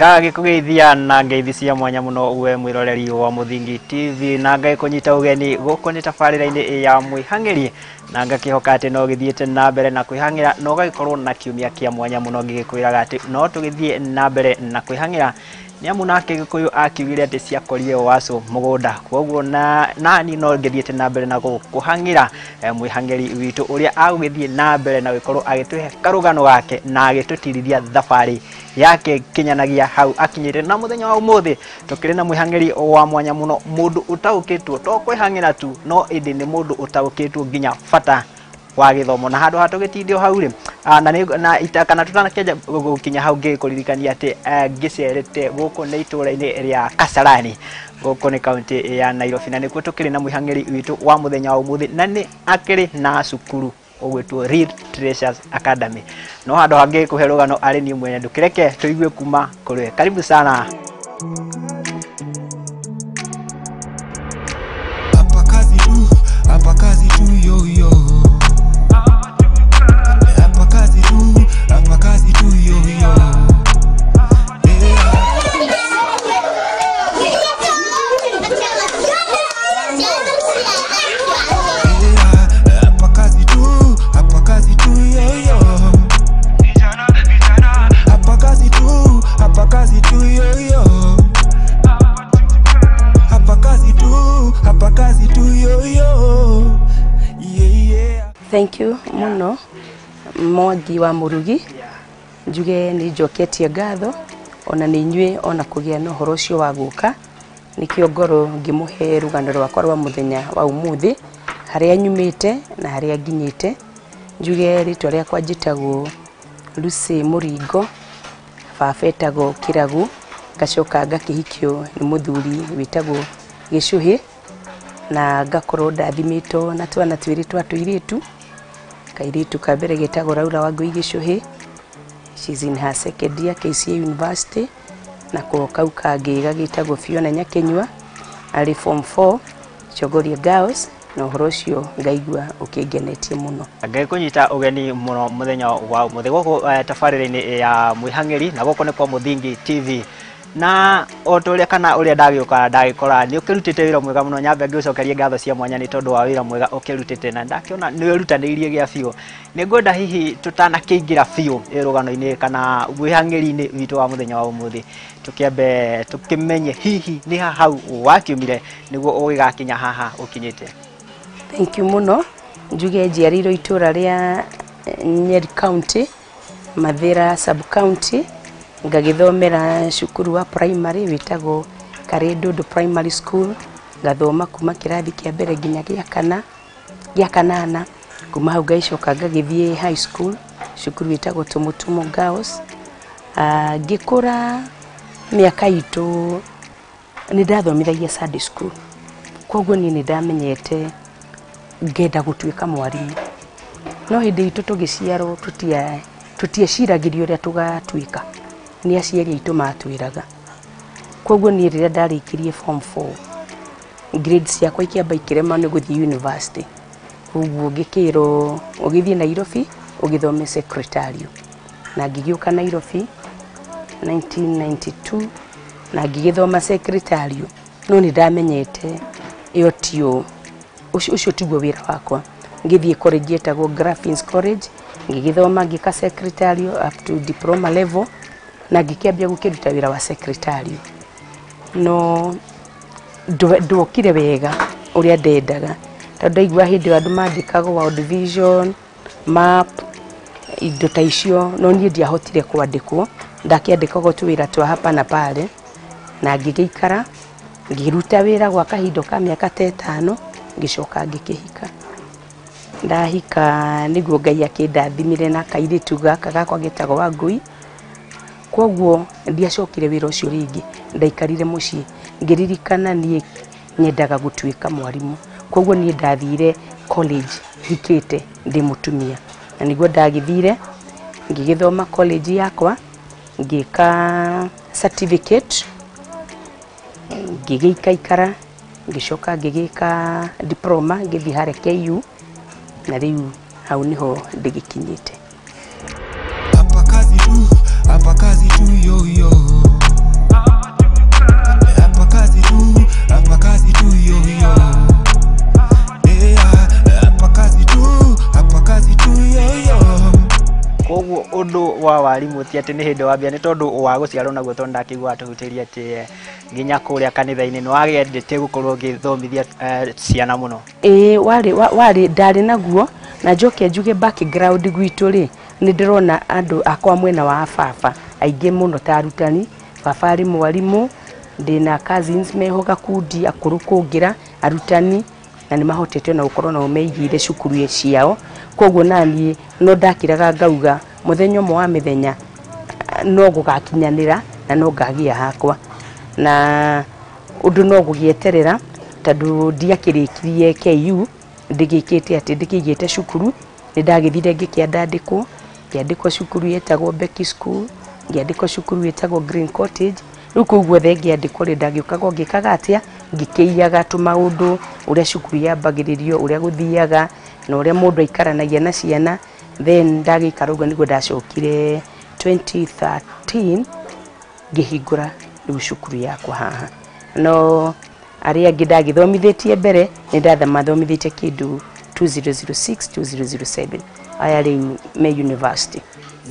ngagikugeithia na ngeithisia mwanya muno uwe mwiroreri wa Muthingi TV na ngakonyita ugeni guko ni tabarira-ini ya Mwihang'Iri na ngakihoka ati no githiete na mbere na kwihang'ira no gagikorwo na kiumia kia mwanya muno ngigikwiraga ati no tugithie na mbere na kwihang'ira niamu nake gikuyu akiugire ati ciakorire wacu mugunda kwoguo nani no ngithiete na mbere na kuhang'ira Mwihang'Iri witũ uria agugithie na mbere na gikorwo agituhe karugano gake na agitutirithia thabari yake kinyanagia hau akinyire na muthenya wa umuthi tukiri na Mwihang'Iri wa mwanya muno mundu utaukitwo to kwihang'ira tu no indi ni mundu utaukitwo nginya bata wa githomo na handu hatugitindio hau ri na itakana tutanakeja gukinya hau ngikuririkania ati ngicerete guku ni itura-ini ria Kasarani guku ni kaunti ya Nairobi na nikuo tukiri na Mwihang'Iri witũ wa muthenya wa umuthi na ni akiri na cukuru ogwetwo Real Treasures Academy no handu hangi kuhe rugano ari ni mwene ndukireke tuigue kuma kuri karibu sana. Hapa kazi tu yo yo. Hapa kazi tu yo yo. Thank you muno Mwangi wa Murugi njuge ni njoketie ngatho ona ni nyue ona kugia no horo cio wa guka nikio ngoro ngimuhe rugano rwakwa rwa muthenya wa umuthi haria nyumite na haria nginyite njuge ritwa riakwa njitagwo Lucy Muringo bafetagwo Kwîragwo ngacoka ngakihikio ni muthuri witagwo Gicuhi na ngakorwo ndathimito na twana twiri twa tuiritu kairitu kabere getagwo Laura wa Gicuhi. She's in her second year KCA University na ko kau kangi gagitagwo Fiona Nyakenywa ari form 4 Chogoria Girls no horocio ngaigua ukingenetie muno ngekunyita ugeni muno muthenya wa umuthi guku tabarira-ini ya Mwihang'Iri na guko ni kwa Muthingi TV na otoria kana uria ndagikora ni ukirutite wira mwega muno nyambe ngicokeria ngatho cia mwanya ni tondu wa wira mwega ukirutite na ndakiona ni urutanirie gia biu ni ngwenda hihi tutanakiingira biu irugano-ini kana Mwihang'Iri-ini witũ wa muthenya wa umuthi tukiambe tukimenye hihi ni hau wakiumire niguo ugigakinya haha ukinyite. Thank you muno njuge njiarirwo itura ria Nyeri County Mathira Sub County ngagithomera cukuru wa primary witagwo Karedodo Primary School ngathoma kuma kirathi kia mbere nginya gia kanana kuma hau ngaicoka ngagithie high school cukuru witagwo Tumutumo Girls. Ngikura miaka itu ni ndathomithagia Sunday school kwoguo ni ndamenyete ngenda gutuika mwarimu no hindi itu tugiciarwo tutieciragirio ria tugatuika ni aciari itu matwiraga kwoguo ni riria ndarikirie form 4 grades ciakwa ikiamba ikirema ni guthie university kwoguo ngikirwo ugithie Nairobi ugithome secretarial na ngigiuka Nairobi 1992 na ngigithoma secretarial no ni ndamenyete iyo tio ucio tiguo wira wakwa ngithie college etagwo Graphics College ngigithoma ngika secretarial up to diploma level na ngikiambia gukiruta wira wa secretarial no ndokire wega uria ndendaga tondu igua hindi andu mandikaga world vision map indo ta icio no nie ndiahotire kwandikwo ndakiandikagwo tu wira twa hapa na pale na ngigiikara ngiruta wira gwa kahindo ka miaka 5 ngicoka ngikihika ndahika niguo Ngai akindathimire na kairitu gaka gakwa getagwo Wangui kwoguo ndiacokire wira ucio ringi ndaikarire mucii ngiririkana nie nyendaga gutuika mwarimu kwoguo nie ndathire college hikite ndi mutumia na niguo ndagithire ngigithoma college yakwa ngika certificate ngigikaikara ngicoka ngigika diploma ngithi hare KU na riu hau niho ndigikinyite. Hapa kazi tu yo yo. warimũ ti atĩ nĩ hĩndĩ wambia nĩ tondũ wa gũciarwo naguo tondũ ndakĩigua atũhutĩria atĩ nginya kũrĩa kanitha-inĩ nĩ wagĩendete gũkorwo ũgĩthomithia ciana mũno. Warĩ ndarĩ naguo na njoke njuge background gwitũ rĩ nĩ ndĩrona andũ akwa mwena wa baba aingĩ mũno ta arutani, baba arĩ mwarimũ, ndĩna cousins meho gakundi akũrũ kũngira arutani na nĩ mahotete na gũkorwo nao meigĩire cukuru ciao. Koguo naniĩ no ndakiraga ngauga mũthenya ũmwe wa mĩthenya no gũgakinyanĩra na no ngagĩa hakwa, na ũndũ no gũgĩeterera tondũ ndiakĩrĩkirie KU ndigĩkĩte atĩ ndikĩigĩte cukuru. Nĩ ndagĩthire ngĩkĩandĩkwo cukuru yetagwo Becky School, ngĩandĩkwo cukuru yetagwo Green Cottage. Rĩu kũu guothe ngĩandĩkwo rĩ ndagĩũkaga ngĩkaga atĩa ngĩkĩiyaga tũmaũndũ ũrĩa cukuru yambagĩrĩrio ũrĩa gũthiaga na ũrĩa mũndũ aikaranagia na ciana. Then ndagĩikara ũguo nĩguo ndacokire 2013 ngĩhingũra rĩu cukuru yakwa haha. No arĩa angĩ ndagĩthomithĩtie mbere nĩ ndathomithĩtie kĩndũ 2006 2007 aya rĩu me university.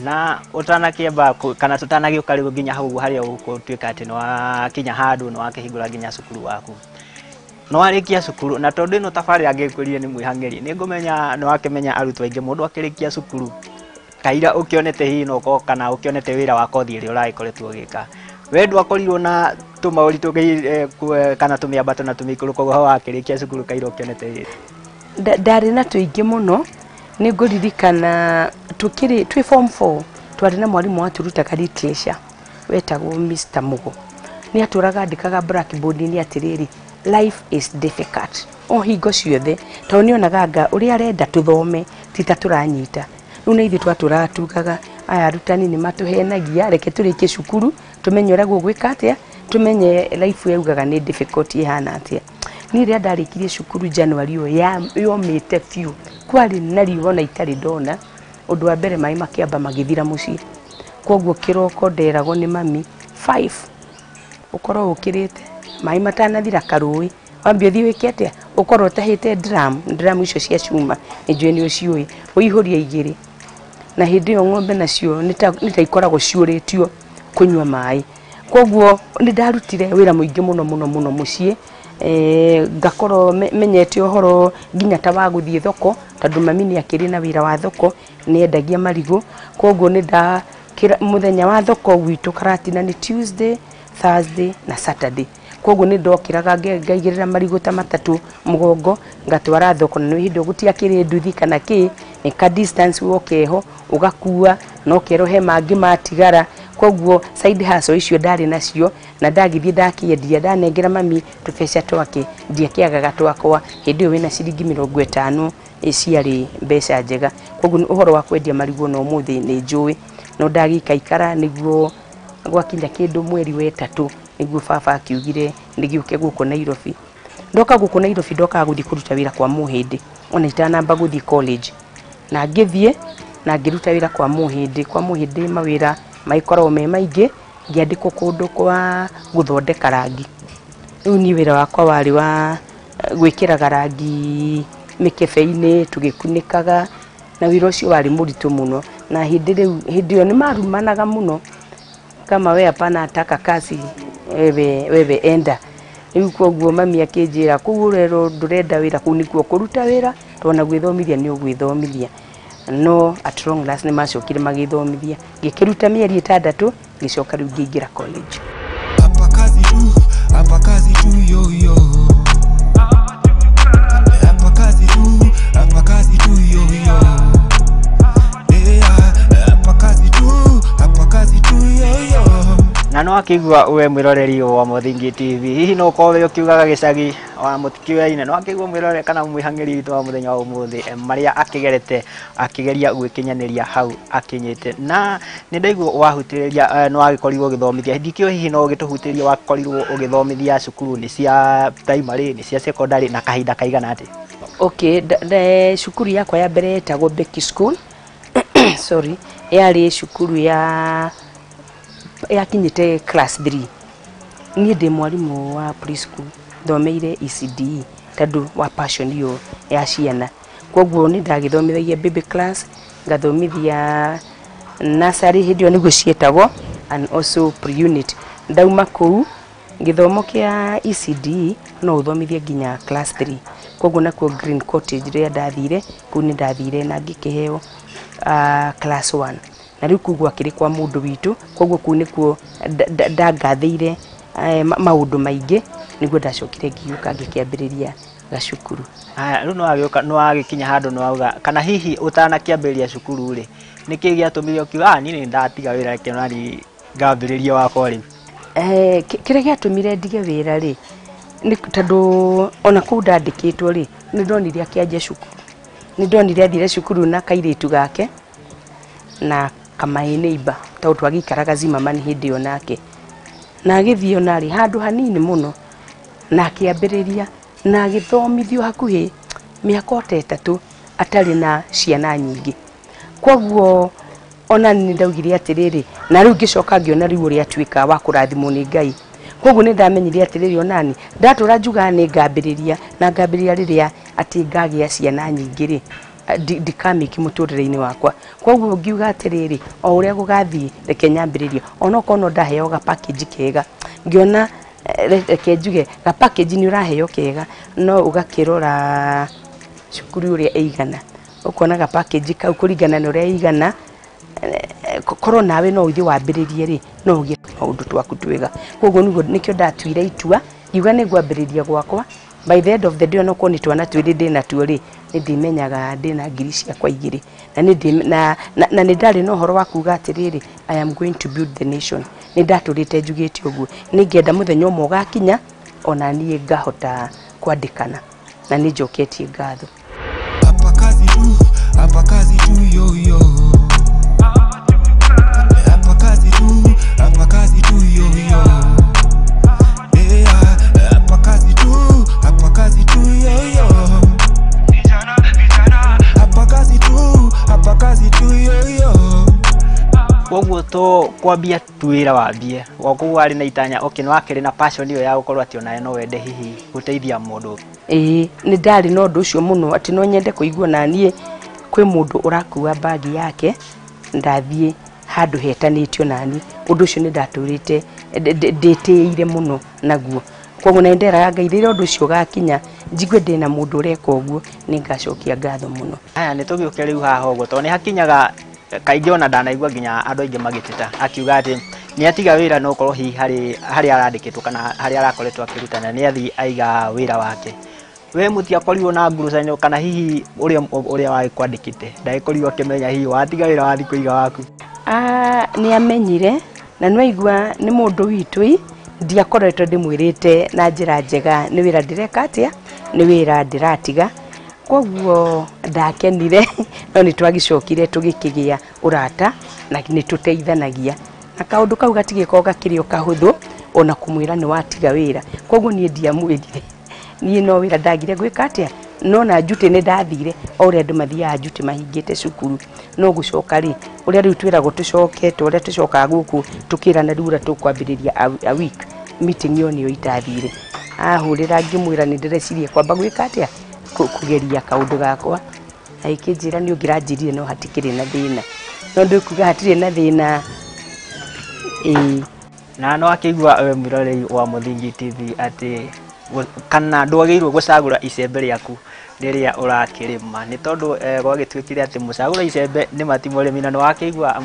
Na ũtanakĩamba kana tũtanagĩũka rĩu nginya hau harĩa ũgũtuĩka atĩ nĩ wakinya handũ nĩ wakĩhingũra nginya cukuru waku, no warĩkia cukuru na tondũ ĩno tabarĩra ngĩkwĩrire nĩ Mwihang'Iri nĩ ngũmenya nĩ wakĩmenya arutwo aingĩ mũndũ akĩrĩkia cukuru kaira ũkĩonete hihi no kana ũkĩonete wĩra wa kothi ĩrĩa ũragĩkoretwo ũgĩka, we ndwakorirwo na tũmaũritũ kana tũmĩambato na tũmĩikũrũko koguo hau wakĩrĩkia cukuru kaira ũkĩonete wĩra? Ndarĩ na tũingĩ mũno. Nĩ ngũririkana twĩ form 4 twarĩ na mwarimũ watũrutaga literature wetagwo Mr. Mugo. Nĩ atũraga andĩkaga blackboard-inĩ atĩrĩrĩ, life is difficult o hingo ciothe, tondũ nĩonaga anga ũrĩa arenda tũthome ti ta tũranyita. Rĩu nĩ ithuĩ twatũraga tugaga aya arutani nĩ matũhenagia, reke tũrĩkie cukuru tũmenye ũrĩa gũgwĩka atĩa, tũmenye life yaugaga nĩ difficult ihana atĩa. Niĩ rĩrĩa ndarĩkirie cukuru January yomĩte biũ, kwarĩ na riũa na itarĩ ndona, ũndũ wa mbere maĩ makĩamba magĩthira mũciĩ. Koguo kĩroko nderagwo nĩ mami 5 ũkorwo ũkĩrĩte maĩ matanathira karũĩ, wambia ũthiĩ wĩke atĩa, ũkorwo ũtahĩte drum icio cia cuma nĩ njũĩ nĩ ũciũĩ ũihũria 2 na hĩndĩ ĩyo ng'ombe nacio nĩ ta ikoragwo ciũrĩtio kũnyua maĩ. Koguo nĩ ndarutire wĩra mũingĩ mũno mũciĩ, ngakorwo menyete ũhoro nginya ta wa gũthiĩ thoko tondũ mami nĩ akĩrĩ na wĩra wa thoko, nĩ endagia marigũ. Koguo nĩ mũthenya wa thoko gwitũ karatina nĩ Tuesday, Thursday na Saturday. Koguo nĩ ndokĩraga ngaigĩrĩra marigũ ta 3 mũgongo ngatwara thoko, na nĩ hĩndĩ gũtiakĩrĩ nduthi kana kĩ, nĩ ka distance wokeho ũgakua no kerohe mangĩ matigara. Koguo side hustle icio ndarĩ nacio na ndagĩthiĩ ndakĩendia ndanengera mami tũbeca twake ndiakĩagaga twakwa. Hĩndĩ ĩyo wĩna ciringi 50 ciarĩ mbeca njega. Koguo ũhoro wa kwendia marigũ no mũthĩ nĩ njũĩ, no ndagĩikaikara nĩguo gwakinya kĩndũ mweri wa 3 nĩguo baba akiugire nĩgĩũke gũkũ Nairobi. Ndoka gũkũ Nairobi ndokaga gũthiĩ kũruta wĩra kwa mũhĩndĩ ona itanamba gũthiĩ college, na ngĩthiĩ na ngĩruta wĩra kwa mũhĩndĩ mawĩra maikoragwo me maingĩ, ngĩandĩkwo kũndũ kwa gũthondeka rangi. Rĩu niĩ wĩra wakwa warĩ wa gwĩkĩraga rangi mĩkebe-inĩ tũgĩkunĩkaga, na wĩra ũcio warĩ mũritũ mũno. Na hĩndĩ ĩyo nĩ marumanaga mũno, kama we hapana nataka kazi wewe enda. Rĩu koguo mami akĩnjĩra kũu rero ndũrenda wĩra kũu nĩkuo kũruta wĩra, twana gwĩthomithia nĩ ũgwĩthomithia. No at long last nĩ macokire magĩthomithia, ngĩkĩruta mĩeri 6 ngĩcoka rĩu ngĩingĩra college. Hapa kazi tu yo yo. Hapa kazi tu yo yo. Hapa kazi tu yo yo. Na no akĩigua we mwĩroreri wa Muthingi TV, hihi no ũkorwo ũkiugaga gĩcagi wa mũtikĩoyaine, no akĩigua mwĩroreri kana Mwihang'Iri witũ wa mũthenya wa ũmũthĩ marĩa akĩgerete akĩgeria gwĩkinyanĩria hau akinyĩte. Na nĩ ndaigua wahutĩrĩria no agĩkorirwo ũgĩthomithia, ndikĩo hihi no ũgĩtũhutĩria wakorirwo ũgĩthomithia cukuru nĩ cia primary nĩ cia secondary na kahinda kaigana atĩ? Okay, cukuru yakwa ya mbere yetagwo Becky School sorry, yarĩ cukuru yakinyĩte class 3. Niĩ ndĩ mwarimũ wa preschool, thomeire ECD tondũ wa passion iyo ya ciana. Koguo nĩ ndagĩthomithagia baby class, ngathomithia nursery hindi niguo cietagwo, and also pre-unit. Ndauma kuu githomo kia ECD no uthomithie nginya class 3. Koguo nakuo Green Cottage ria ndathire kuu ni ndathire na ngikiheo class 1. Na riu kugwa kiri kwa mundu witu, koguo kuu nikuo ndangathire maundu maingi niguo ndacokire ngiuka ngikiambiriria gacukuru. Riu no agikinya handu no auga kana hihi utanakiambiriria cukuru ri niki giatumire ukiuga ni ndatiga wira reke nani ngambiriria wakwa ri? Kire giatumire ndige wira ri ni tondu ona kuu ndandikitwo ri ni ndonire akianjia cukuru, ni ndonire athire cukuru na kairitu gake na kamae neighbor tondu twagikaraga Zimmerman hindi yo nake, na agithio nari handu hanini muno na akiambiriria na agithomithio hakuhi miaka 3 atari na ciana nyingi. Koguo ona ni ndaugire atiriri na riu ngicoka ngiona riu uri atwika wa kurathimwo ni Ngai. Koguo ni ndamenyire atiriri onani ndatura njuga ni ngambiriria na ngambiriria riria ati ngagia ciana nyingi ri ndikamiki muturire-ini wakwa. Koguo ngiuga atiriri o uria gugathie reke nyambiriria ona kono ndaheo ga package kega ngiona reke njuge ga package ni uraheo kega no ugakirora cukuru uria eigana ukona ga package kau kuringana na uria eigana korwo nawe no uthi wambiririe ri no ugie maundu twaku twega. Koguo niguo nikio ndatuire itua iuga ni gwambiriria gwakwa. By the end of the day ono koni twana twiri ndina tuo ri ndimenyaga ndina ngiri ciakwa igiri na ni ndari no horo wa kuga atiriri I am going to build the nation. Ni ndaturite njugite uguo ni ngenda muthenya umwe gakinya ona nie ngahota kwandikana na ni njoketie ngatho. Hapa kazi tu yo yo. Hapa kazi tu yo yo. Hapa kazi tu yo yo. Hapa kazi tu yo yo. Koguo to kwambia twira wambie woguo ari na itanya okay no akiri na passion iyo ya gukorwo ati ona no wende hihi guteithia mundu. Ni ndari no ndu ucio muno ati no nyende kuigua na nie kwi mundu urakua bagi yake ndathie handu hetanitio nani undu ucio ni ndaturite nditiire muno naguo. Koguo na ndera ngaithire undu ucio gakinya njigwe ndina mundu ureka uguo ni ngacokia ngatho muno. Aya ni tugiuke riu haha uguo to ni hakinyaga kaingi ona ndanaigua nginya andu aingi magiteta akiuga ati ni atiga wira no korwo hi hari arandikitwo kana hari arakoretwo akirutana ni athi aiga wira wake. We mutia korirwo na ngurucanyo kana hihi uria wa kwandikite ndaikorirwo akimenya hihi watiga wira wathi kuiga waku? Ni amenyire na no igua ni mundu witu ndiakoretwo ndimwirite na njira njega ni wira ndireka atia ni wira ndiratiga. Koguo ndakenire no ni twagicokire tugikigia urata na ni tuteithanagia na kaundu kau gatigiko gakirio kahuthu ona kumwira ni watiga wira. Koguo ni ndiamwirire ni no wira ndagire gwika atia no na njuti ni ndathire ore andu mathia njuti mahingite cukuru no gucoka ri uria riu twiragwo tucokete uria tucoka guku tukirana riura tukwambiriria a week meeting yo niyo itathire ahurira ngimwira ni ndirecirie kwamba gwika atia kugeria kaundu gakwa aikinjira ni ungiranjirire no hatikire na thina no ndikuga hatire na thina na no akigwa mwiroreri wa Muthingi TV ati kana ndwagirwo gucagura icembe riaku riria urakirima ni tondu gwagitwikire ati mucagura icembe ni matimo rimi na no akigwa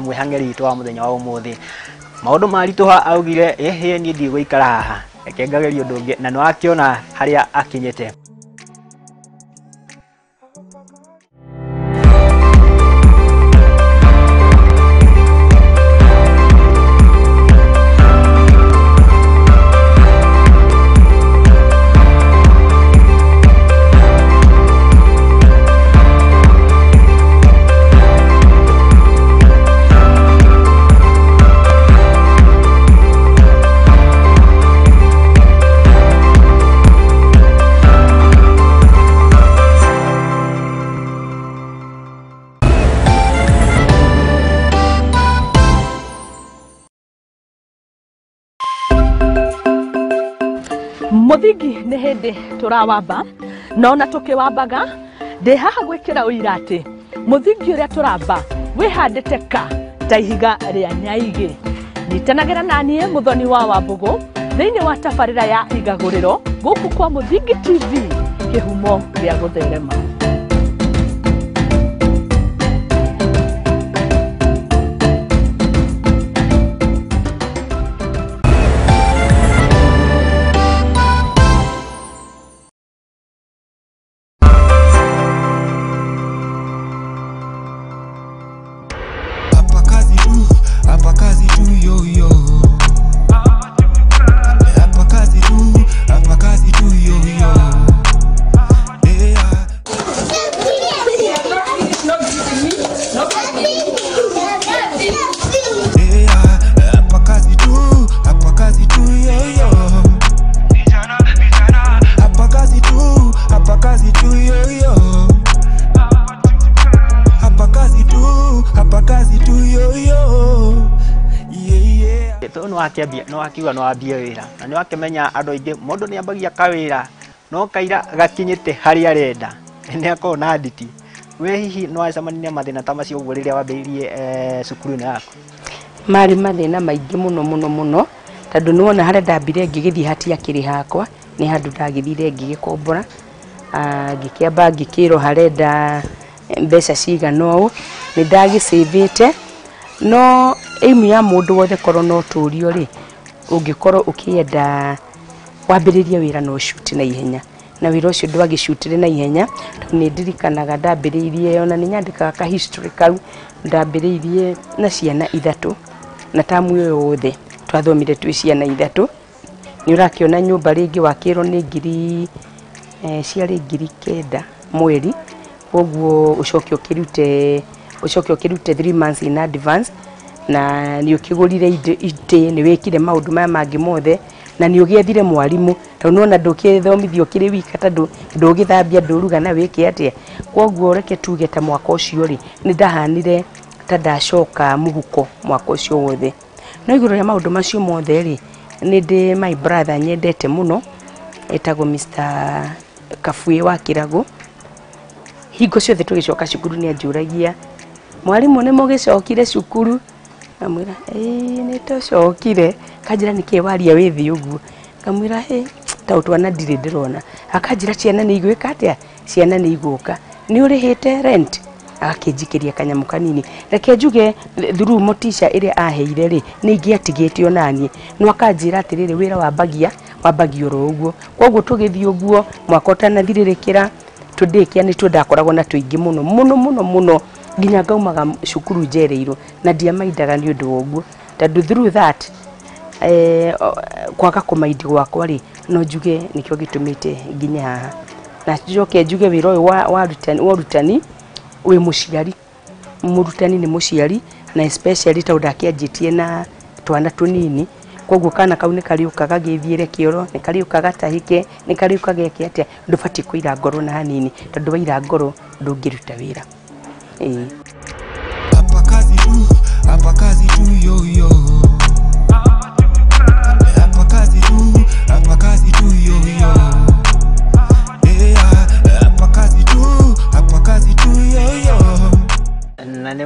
Mwihang'Iri twa muthenya wa umuthi maundu marituha augire ni ndi guikara haha ekengagerio ndungi na no akiona haria akinyete. Muthingi ni hindi turawamba nona tukiwambaga ndi haha gwikira uira ati muthingi uria turamba wihandite ka ta ihiga rĩa nyaigĩ. Nyitanagĩra naniĩ Mũthoni wa Wambũgũ thĩinĩ wa tabarĩra ya igagũrĩro gũkũ kwa Mũthingi TV, kĩhumo gĩa gũtherema. Hapa kazi tu yo yo. Hapa kazi tu yo yo. Hapa kazi tu yo yo. Hapa kazi tu yo yo. Hapa kazi tu yo yo. No akiambia no akiuga no ambie wira na ni wakimenya andu aingi mundu ni ambagia kawira no kaira gakinyite hari arenda ni akona nditi we hihi no acemania mathina ta macio uguo riria wambiririe cukuru-ini yaku? Mari mathina maingi muno tondu nuona haria ndambire ngigithii hatia kiri hakwa ni handu ndagithire ngigikombora ngikiamba ngikiro harenda mbeca cigana ũũ ni ndagisavite no aimu ya mundu wothe korwo no turio ri ungikorwo ukienda wambiririe wira no shoot na ihenya na wira ucio ndwagicutire na ihenya ni ndirikanaga ndambiririe ona ni nyandikaga ka history kau ndambiririe na ciana 3 na tamu yo yothe twathomire twi ciana 3 ni urakiona nyumba ringi wakiro ni ngiri ciari 9,000 mweri koguo ucoke ukirute 3 months in advance na ni ukigurire ite ni wekire maundu maya mangi mothe na ni ugiethire mwarimu tondu nona ndukithomithio kiri wika tondu ndugithambia nduruga na wiki atia koguo reke tuge ta mwaka ucio ri ni ndahanire ta ndacoka muhuko mwaka ucio wothe no iguru ya maundu macio mothe ri ni ndi my brother nyendete muno etagwo Mr. Kafue wa Kwîragwo hingo ciothe tugicoka cukuru ni anjuragia mwarimu ni mugicokire cukuru amwira ni tucokire kanjira niki waria withi uguo kamwira ta utwana ndire ndirona akanjira ciana ni igwika atia ciana ni iguka ni urihite rent akinjikiria kanyamu kanini reke njuge through motisha iria aheire ri ni ingiatigite onanie no akanjira atiriri wira wa bagia ro uguo koguo tugithii uguo mwaka utanathirirekera tudikia ni tundakoragwo na tuingi muno nginya ngaumaga cukuru njereirwo na ndiamaidaga ni undu woguo tondu through that kwaga kumaidi gwakwa ri no njuge nikio gitumite nginya haha na njoke njuge wira uyu wa rutani we muciari murutani ni muciari na especially tondu akianjitie na twana tunini koguo kana kau ni kariukaga githiire kioro ni kariukaga tahike ni kariukaga geke atia ndubati kuira ngoro na hanini tondu waira ngoro ndungiruta wira Hapa kazi tu yo yo. Hapa kazi tu yo yo. Hapa kazi tu yo yo. Na ni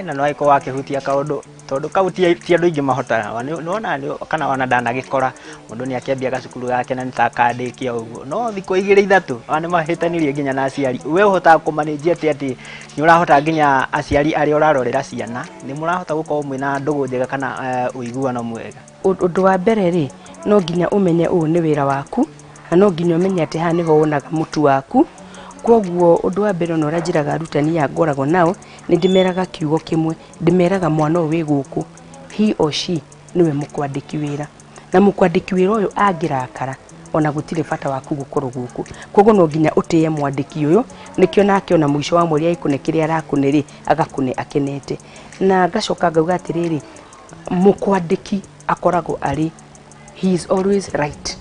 na no aiko wakihutia kaundu tondu kauti andu ingi mahota nona kana ona ndanagikora mundu ni akiambia gacukuru gake na nitakandikia uguo no thiko 2-3 ani mahitanirie nginya na aciari we uhota kumanage ati ni urahota nginya aciari ari urarorera ciana ni murahota gukorwo mwina ndugu njega kana uiguano mwega? Undu wa mbere ri no nginya umenye u ni wira waku na no nginya umenye ati ha niho wonaga mutu waku koguo undu wa mbere no ranjiraga arutani ya ngoragwo nao ni ndimeraga kiugo kimwe ndimeraga mwana wi guku he or she niwe mukwandiki wira na mukwandiki wira uyu angirakara ona gutire bata waku gukorwo guku koguo no nginya utie mwandiki uyu nikio nake ona mwisho wa mweri aikune kiria arakune agakune akenete na ngacoka ngauga atiriri mukwandiki akoragwo ari he is always right.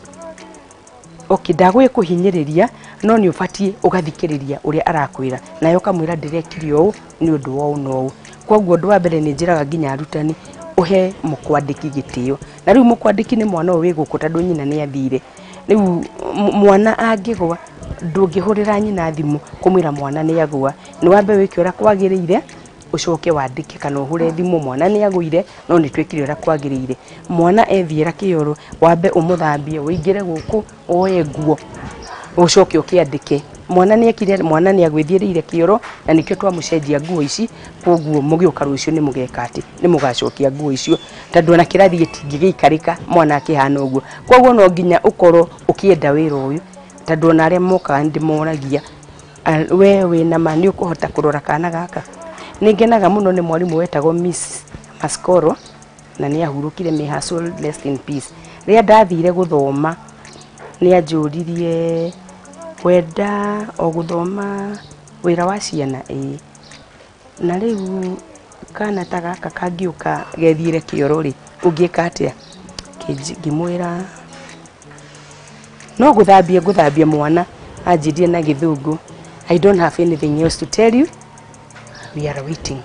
Okay, ndagwe kuhinyiriria no ni ufatie ugathikiriria uria arakwira nayo kamwira ndirekirio ni undu wa uno koguo ndu wa mbere ni njiraga nginya arutani uhe mukwandiki gitio na riu mukwandiki ni mwana wi guku tondu nyina ni athire riu mwana angigwa ndungihurira nyina thimu kumwira mwana ni agwa ni wambe wiki ura kwagiriire ucoke wandike kana uhure thimu mwana ni agwire no ni twikire ura kwagirire mwana ethiera kioro wambe umuthambie uingire guku oye nguo ucoke ukiandike mwana ni ekire mwana ni agwithirire kioro na nikio twamucenjia nguo ici koguo mugioka rucio ni mugeka ati ni mugacokia nguo icio tondu na kirathi gitingigikarika mwana akihana uguo koguo no nginya ukoro ukienda wira uyu tondu na aria moka ndimoragia wewe na mani ukuhota kurora kana gaka ningenaga muno ni mwalimu wetagwo Miss Maskoro na ni ahurukire me soul rest in peace ria ndathire guthoma ni anjuririe wenda o guthoma wira wa ciana na riu kana ta gaka kangiuka gethire kioro ri ungieka atia ngimwira no guthambia mwana anjidie na githungu I don't have anything else to tell you. We are waiting.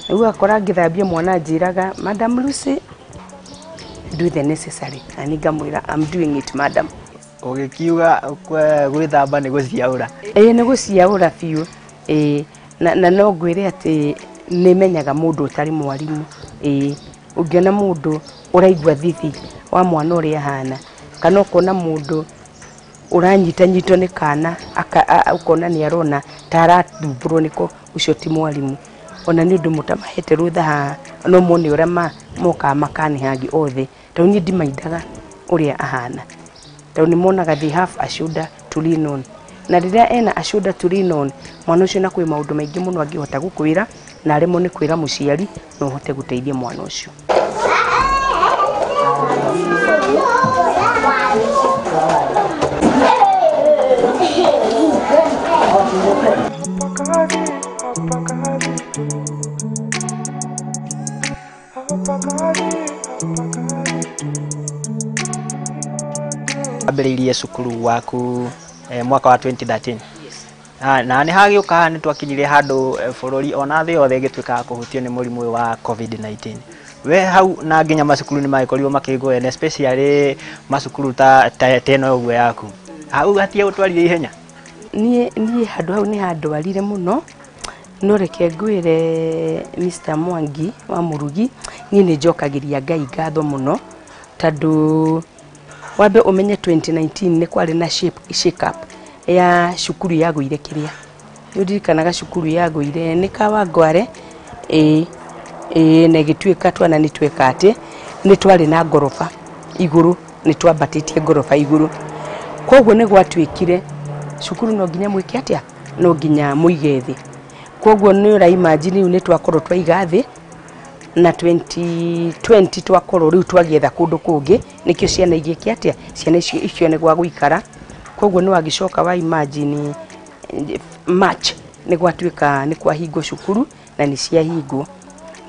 Uwa kora ngithambia mwana njiraga Madam Lucy do the necessary. Ani ngamwira I'm doing it madam. Ugikiuga gwithamba ni guciaura. Ni guciaura biu. Na no ngwire ati ni menyaga mundu utari mwarimu. Ungiona mundu uraigwa thithi wa mwana uri ahana kana ukona mundu uranyitanyitwo ni kana ukona ni arona tarathumbũrwo niko ucio ti mwarimu ona ni undu mutamahete rutha ha no mone ura moka makani hangi othe tondu ni ndimaidaga uria ahana tondu ni monaga they have a shoulder to lean on na riria ena a shoulder to lean on mwana ucio na kwi maundu maingi muno angihota gukwira na arimo ni kwira muciari no hote guteithia mwana ucio. Ambĩrĩirie cukuru waku mwaka wa 2013. Na nĩ hagiũka nĩ twakinyirie handũ bũrũri ona thĩ yothe ĩgĩtuĩka kũhutio nĩ mũrimũ wa COVID-19. We hau na nginya macukuru nĩ magĩkorirwo makĩngũene especially macukuru ta teno ũguo yaku. Hau hatie gũtwarire ihenya. Niĩ handũ hau nĩ handwarire muno no reke ngwire Mr. Mwangi wa Murugi niĩ nĩ njokagiria Ngai ngatho muno tondu wambe umenye 2019 nĩ kwarĩ na shake up ya cukuru ya gũire kiria ndirikanaga cukuru ya gũire nĩ Kawangware na gĩtuĩka twana nĩ tweka atĩ nĩ twarĩ na ngorofa iguru nĩ twambatĩtie ngorofa iguru koguo nĩ gwatuĩkire cukuru no nginya mwĩke atia no nginya mũige thĩ koguo nĩ ura imagine nĩ twakorwo twaiga thĩ na 2020 twakorwo riu twagietha kundu kungi nikio ciana igĩke atia ciana icio nĩ gwa guikara koguo nĩ wagicoka wa imagine March nĩ gwatuĩka nĩ kwahingo cukuru na nĩ ciahingo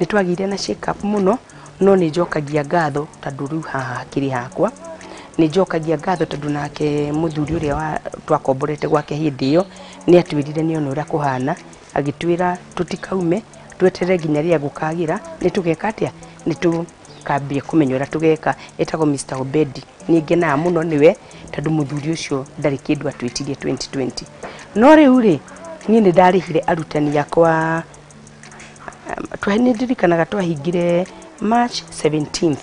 nĩ twagire na shake up muno no nĩ njokagia ngatho tondu riu haha kiri hakwa nĩ njokagia ngatho tondu nake muthuri uria twakomborete gwake hindi iyo nĩ atwirire nĩ ona uria kuhana agitwira tutikaume twetere nginya ria gukagira nĩ tugeka atia nĩ tukambia kumenyora tugeka etago Mr. Obedi nĩ ngenaga muno niwe tondu muthuri ucio ndari kindu atwitirie 2020 no riu ri niĩ nĩ ndarĩhire arutani yakwa nĩ ndirikanaga twahingire March 17th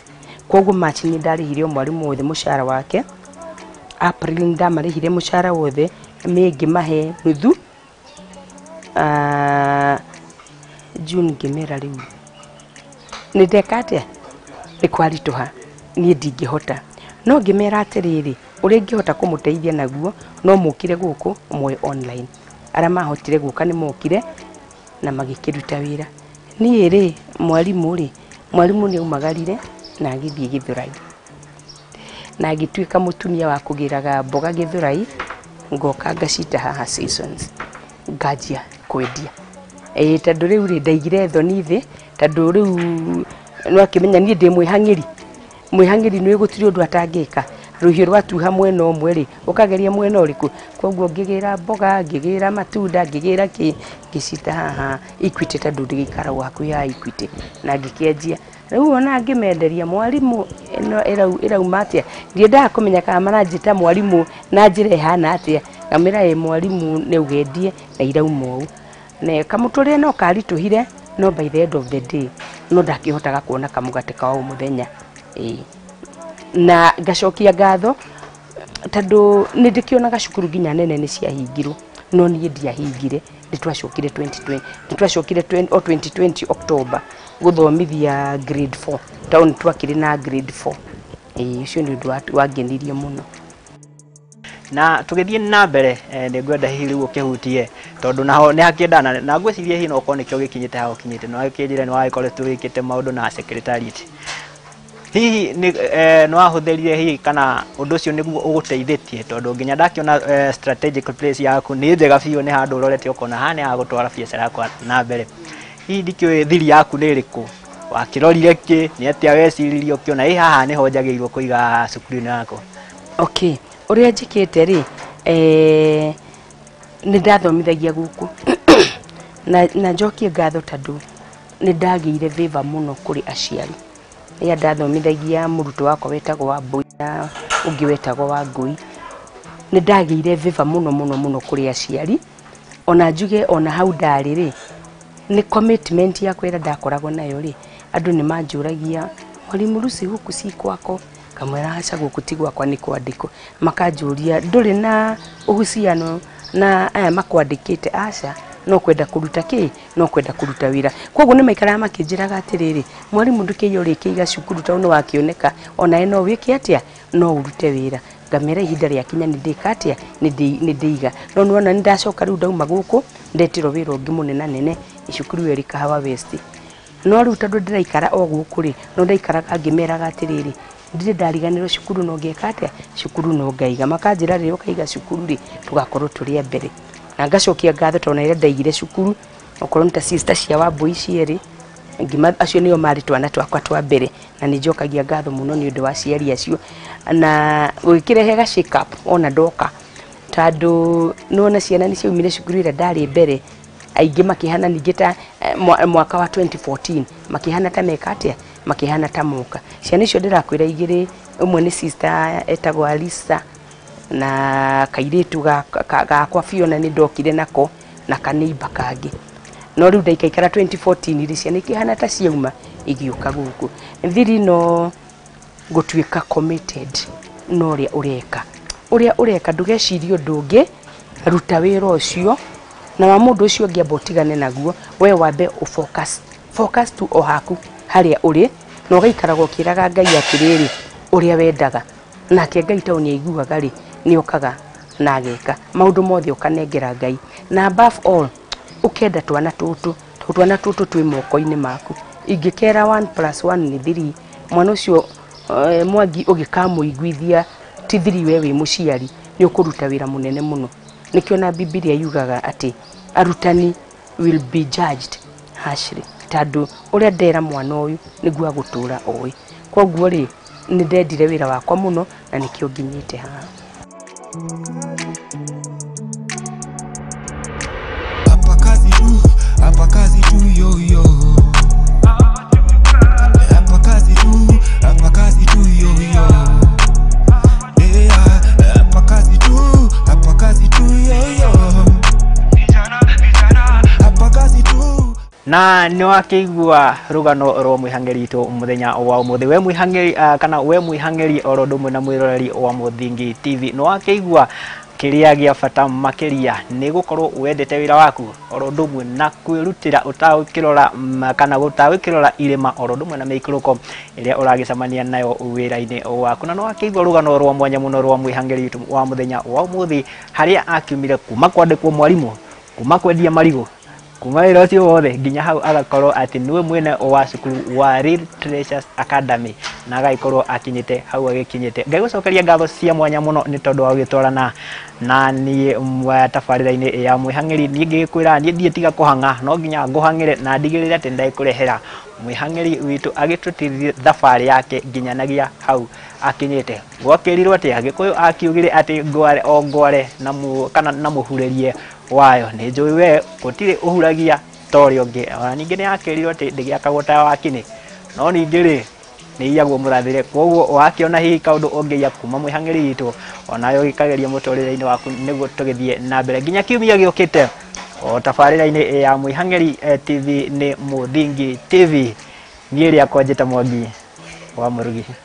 koguo March nĩ ndarĩhire mwarimu wothe mushara wake April ndamarĩhire mushara wothe May ngĩmahe nuthu June ngĩmera riu nĩ ndeka atia nĩ kwarituha niĩ ndingĩhota no ngĩmera atĩrĩrĩ ũrĩa ingĩhota kũmũteithia naguo no mũkire gũkũ mwe online ara mahotire gũka nĩ mokire na magĩkĩruta wĩra niĩ rĩ mwarimu nĩ aumagarire na agĩthiĩ Gĩthũrai na agĩtuĩka mũtumia wa kũgĩraga mboga Gĩthũrai ngoka ngacita haha seasons ngajia kwendia tondu riu ri ndaigire thoni thĩ tondu riu no akimenya niĩ ndĩ Mwihang'Iri nĩ gũtirĩ ũndũ atangĩka rũhiũ rwatuha mwena ũmwe ri ũkageria mwena ũrĩkũ koguo ngĩgĩra mboga ngĩgĩra matunda ngĩgĩra ngĩcita haha Equity tondu ndĩgĩikara gwaku ya Equity na ngĩkĩenjia riu ona ngĩmenderia mwarimu ĩrauma atia ndiendaga kũmenya kana maranjĩta mwarimu na njĩra ĩhana atia ngamĩra mwarimu nĩ ugendie na irauma ũũ ne kamutore no karituhire no by the end of the day no ndakihotaga kuona kamugate ka muthenya na gacokia ngatho tondu ni ndikionaga cukuru nginya nene ni ciahingirwo no ni ndiahingire nditwacokire 2020 October guthomithia grade 4 town twakire na grade 4 ucio ni undu wangenirie muno na tugithie na mbere ni ngwenda hihi ukihutie tondu naho ni hakiendana na ngwicirie hihi no kone kio gikinyite ha ukinyite no akinjire ni waikoretwo wikite maundu na secretariat hihi no ahutherire hihi kana undu ucio niguo uguteithitie tondu nginya ndakiona strategic place yaku ni njega biu ni handu urorete ukona hane ha gutwara biacara yakwa na mbere hihi ndikio thiri yaku ni riku wakirorire ki ni atia weciririe ukiona hihi haha ni ho njagirwo kuiga cukuru yako okay uria njikite ri ni ndathomithagia guku na njokie ngatho tondu ni ndagiire favor muno kuri aciari ya ndathomithagia muruto wakwa wetagwo wa Mbui na ungi wetagwo wa Ngui ni ndagiire favor muno kuri aciari ona njuge ona hau ndari ri ni commitment ya kwira ndakoragwo nayo ri andu ni manjuragia mwalimu Lucy huku si kwako kamwera haca guku tigwa kwa ni kwandiko makanjuria nduri na uhusiano na aya makwandikite aca no kwenda kuruta ki no kwenda kuruta wira koguo ni maikara makinjiraga atiriri mwalimu ndukiyo rikiiga cukuru taunu wakioneka ona eno wiki atia no urute wira ngamera ihinda ria kinya ni ndikatia ni ndiiga no nuona ndacoka riu ndauma guku ndetiro wira ungi munene nene icukuru eri Kahawa West no riu tondu ndiraikara o guku ri no ndaikaraga ngimeraga atiriri ndire ndariganirwo cukuru no ngekatia cukuru no ngaiga makanjira ri ukaiga cukuru ri tugakorwo turi mbere na ngacokia ngatho tona ire ndaigire cukuru okorwo nta sister cia wa Mbui cieri ngima acio nio mari twana twakwa twa mbere na ni njokagia ngatho muno ni undu wa ciari acio na gwikirehega shake up ona ndoka tondu nona ciana ni ciaumire cukuru ire ndari mbere aingi makihana ningita mwaka wa 2014 makihana ta mekatia makihana ta moka ciana icio ndirakwira igiri umwe ni sister etagwo Alisa na kairitu gakwa Fiona ni ndokire nako na kaneiba kangi no riu ndaikaikara 2014 iri ciana ikihana ta ciauma igiuka guku thiri no gutuika committed no uria ureka ndugecirio ndungi ruta wira ucio na wa mundu ucio ngiamba utigane naguo we wambe focus tu ohaku haria uri no gaikara gukiraga Ngai atiriri uria wendaga nake Ngai tauni aiguaga ri ni okaga na ageka maundu mothe ukanengera Ngai na above all ukenda twana tutu twi moko-ini maku ingikera 1+1 ni 3 mwana ucio Mwangi ugikamuiguithia ti 3 wewe muciari ni ukuruta wira munene muno nikio na Biblia yugaga ati arutani will be judged harshly tondu uria ndera mwana uyu niguo agutura oi koguo ri ni ndendire wira wakwa muno na nikio nginyite haha Hapa kazi tu yo yo. Hapa kazi tu yo yo. Hapa kazi tu yo yo. Hapa kazi tu. Na ni wakigwa rugano ro Mwihang'Iri to muthenya wa umuthi we Mwihang'Iri kana we Mwihang'Iri oro ndumwe na mwiroreri wa Muthingi TV no wakigwa kiria gia bata makiria ni gukorwo wendete wira waku oro ndumwe na kwirutira utawikirora kana gutawikirora irima oro ndumwe na meikuruko iria uragicamania nayo wira-ini waku na no wakigwa rugano rwa mwanya muno rwa Mwihang'Iri wa muthenya wa umuthi haria akiumire kuma kwandikwo mwarimu kuma kwendia marigo kuma wira ucio wothe nginya hau agakorwo ati niwe mwene wa cukuru wa Real Treasures Academy na agaikorwo akinyite hau agikinyite ngai gucokeria ngatho cia mwanya muno ni tondu wa gitwarana na ni tabarira-ini ya Mwihang'Iri ni ngikwira ni ndie tiga kûhang'a no nginya nguhang'ire na ndigirire ati ndaikurehera Mwihang'Iri witu agitutithie thabari yake nginyanagia hau akinyite gwakirirwo ati agikuyu akiugire ati ngware kana na muhurerie wayo ni njui we gutire uhuragia tori ungi ona ningi ni akirirwo ati ndigiakagwo ta wakini no ningi ri ni iyagwo murathire koguo wakiona hihi kaundu ungiya kuma Mwihang'Iri witu onayo gikageria mutorire-ini waku niguo tugithie na mbere nginya kiumia giukite o tabarĩra-inĩ ya Mwihang'Iri TV nĩ Mũthingi TV niĩ rĩakwa njĩta Mwangi wa Murugi.